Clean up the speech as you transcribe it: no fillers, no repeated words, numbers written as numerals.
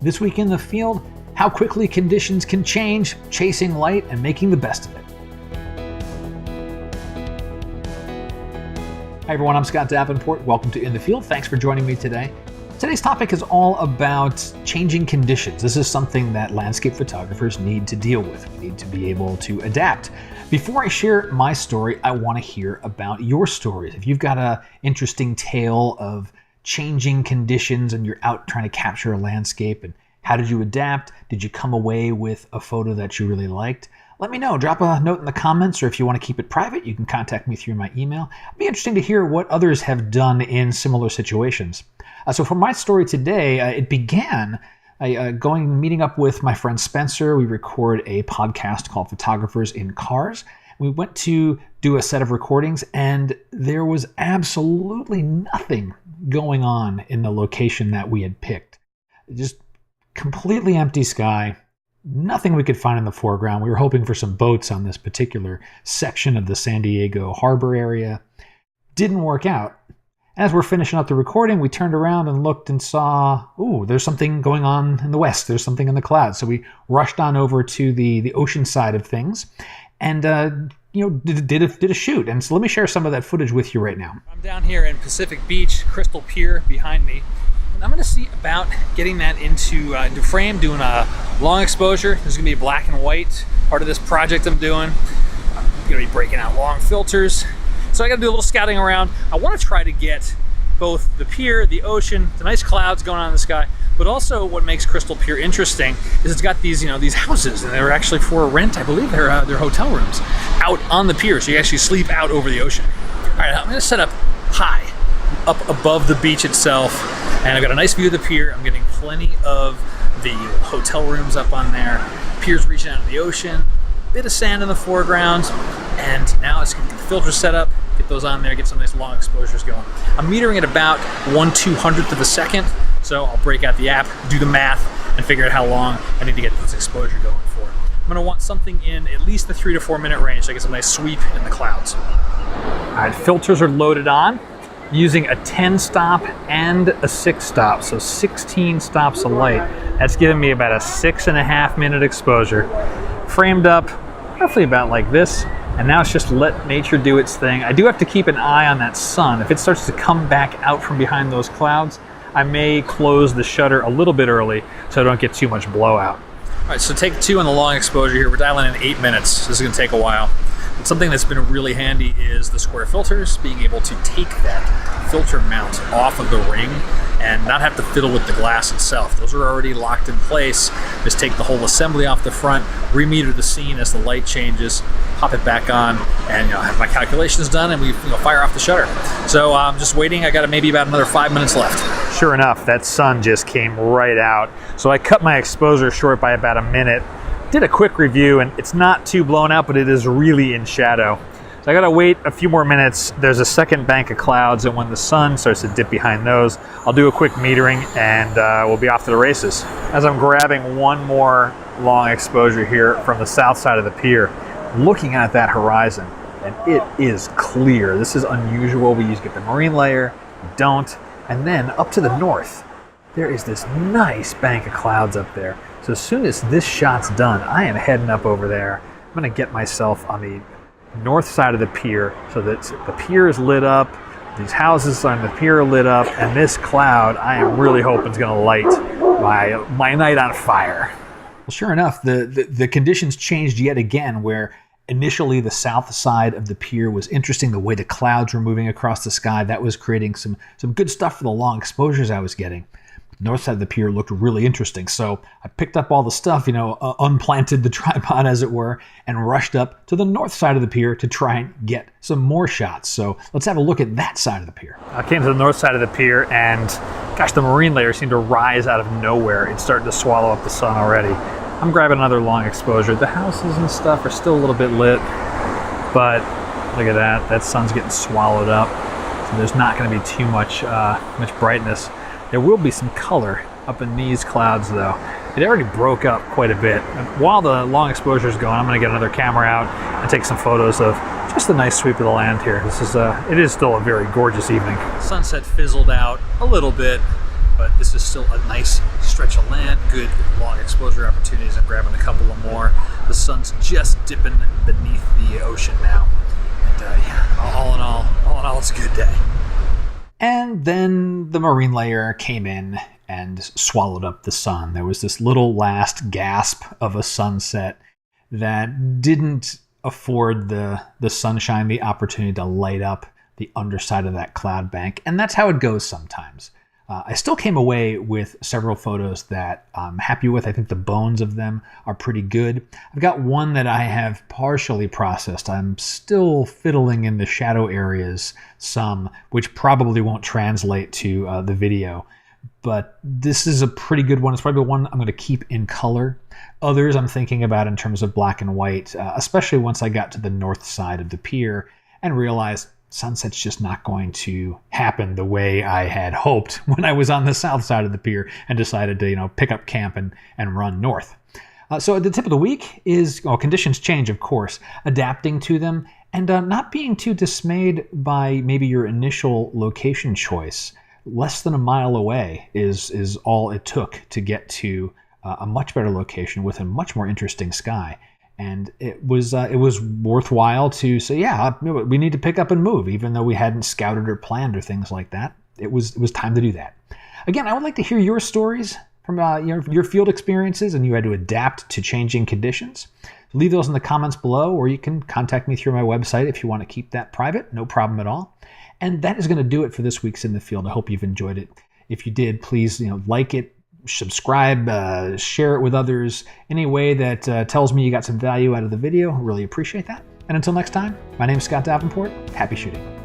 This week in the field, how quickly conditions can change, chasing light and making the best of it. Hi everyone, I'm Scott Davenport. Welcome to In the Field. Thanks for joining me today. Today's topic is all about changing conditions. This is something that landscape photographers need to deal with. We need to be able to adapt. Before I share my story, I want to hear about your stories. If you've got an interesting tale of changing conditions and you're out trying to capture a landscape, and how did you adapt? Did you come away with a photo that you really liked? Let me know. Drop a note in the comments, or if you want to keep it private, you can contact me through my email. It'd be interesting to hear what others have done in similar situations. So for my story today, it began meeting up with my friend Spencer. We record a podcast called Photographers in Cars. We went to do a set of recordings, and there was absolutely nothing going on in the location that we had picked. Just completely empty sky. Nothing we could find in the foreground. We were hoping for some boats on this particular section of the San Diego harbor area. Didn't work out. As we're finishing up the recording, we turned around and looked and saw, there's something going on in the west. There's something in the clouds. So we rushed on over to the ocean side of things and did a shoot. And so let me share some of that footage with you right now. I'm down here in Pacific Beach, Crystal Pier behind me. I'm going to see about getting that into frame, doing a long exposure. There's going to be black and white part of this project I'm doing. I'm going to be breaking out long filters. So I got to do a little scouting around. I want to try to get both the pier, the ocean, the nice clouds going on in the sky, but also what makes Crystal Pier interesting is it's got these, these houses, and they're actually for rent. I believe they're hotel rooms out on the pier, so you actually sleep out over the ocean. All right, I'm going to set up high, up above the beach itself. And I've got a nice view of the pier. I'm getting plenty of the hotel rooms up on there. Pier's reaching out to the ocean, bit of sand in the foreground, and now it's going to get the filters set up, get those on there, get some nice long exposures going. I'm metering at about 1/200th of a second, so I'll break out the app, do the math, and figure out how long I need to get this exposure going for. I'm going to want something in at least the 3 to 4 minute range so I get some nice sweep in the clouds. All right, filters are loaded on. Using a 10 stop and a 6 stop, so 16 stops of light. That's giving me about a 6.5 minute exposure. Framed up roughly about like this, and now it's just let nature do its thing. I do have to keep an eye on that sun. If it starts to come back out from behind those clouds, I may close the shutter a little bit early so I don't get too much blowout. All right, so take 2 on the long exposure here. We're dialing in 8 minutes. This is gonna take a while. But something that's been really handy is the square filters, being able to take that filter mount off of the ring and not have to fiddle with the glass itself. Those are already locked in place. Just take the whole assembly off the front, remeter the scene as the light changes, pop it back on, and have my calculations done, and we fire off the shutter. So I'm just waiting. I got maybe about another 5 minutes left. Sure enough, that sun just came right out. So I cut my exposure short by about a minute. Did a quick review, and it's not too blown out, but it is really in shadow. So I gotta wait a few more minutes. There's a second bank of clouds, and when the sun starts to dip behind those, I'll do a quick metering, and we'll be off to the races. As I'm grabbing one more long exposure here from the south side of the pier, looking at that horizon, and it is clear. This is unusual. We usually get the marine layer, we don't. And then up to the north, there is this nice bank of clouds up there. So as soon as this shot's done, I am heading up over there. I'm gonna get myself on the north side of the pier so that the pier is lit up, these houses on the pier are lit up, and this cloud, I am really hoping is gonna light my night on fire. Well, sure enough, the conditions changed yet again, where initially the south side of the pier was interesting. The way the clouds were moving across the sky, that was creating some good stuff for the long exposures I was getting. North side of the pier looked really interesting. So I picked up all the stuff, unplanted the tripod as it were, and rushed up to the north side of the pier to try and get some more shots. So let's have a look at that side of the pier. I came to the north side of the pier, and gosh, the marine layer seemed to rise out of nowhere. It's starting to swallow up the sun already. I'm grabbing another long exposure. The houses and stuff are still a little bit lit, but look at that. That sun's getting swallowed up. So there's not going to be too much brightness. There will be some color up in these clouds though. It already broke up quite a bit. And while the long exposure is going, I'm going to get another camera out and take some photos of just a nice sweep of the land here. It is still a very gorgeous evening. Sunset fizzled out a little bit, but this is still a nice stretch of land, good long exposure opportunities. I'm grabbing a couple of more. The sun's just dipping beneath the ocean now. And yeah, all in all, it's a good day. And then the marine layer came in and swallowed up the sun. There was this little last gasp of a sunset that didn't afford the sunshine the opportunity to light up the underside of that cloud bank. And that's how it goes sometimes. I still came away with several photos that I'm happy with. I think the bones of them are pretty good. I've got one that I have partially processed. I'm still fiddling in the shadow areas some, which probably won't translate to the video. But this is a pretty good one. It's probably one I'm going to keep in color. Others I'm thinking about in terms of black and white, especially once I got to the north side of the pier and realized sunset's just not going to happen the way I had hoped when I was on the south side of the pier and decided to, pick up camp and run north. So the tip of the week is, conditions change, of course, adapting to them and not being too dismayed by maybe your initial location choice. Less than a mile away is all it took to get to a much better location with a much more interesting sky. And it was worthwhile to say, yeah, we need to pick up and move, even though we hadn't scouted or planned or things like that. It was time to do that. Again, I would like to hear your stories from your field experiences and you had to adapt to changing conditions. Leave those in the comments below, or you can contact me through my website if you want to keep that private. No problem at all. And that is going to do it for this week's In the Field. I hope you've enjoyed it. If you did, please like it, subscribe, share it with others. Any way that tells me you got some value out of the video, really appreciate that. And until next time, my name is Scott Davenport. Happy shooting.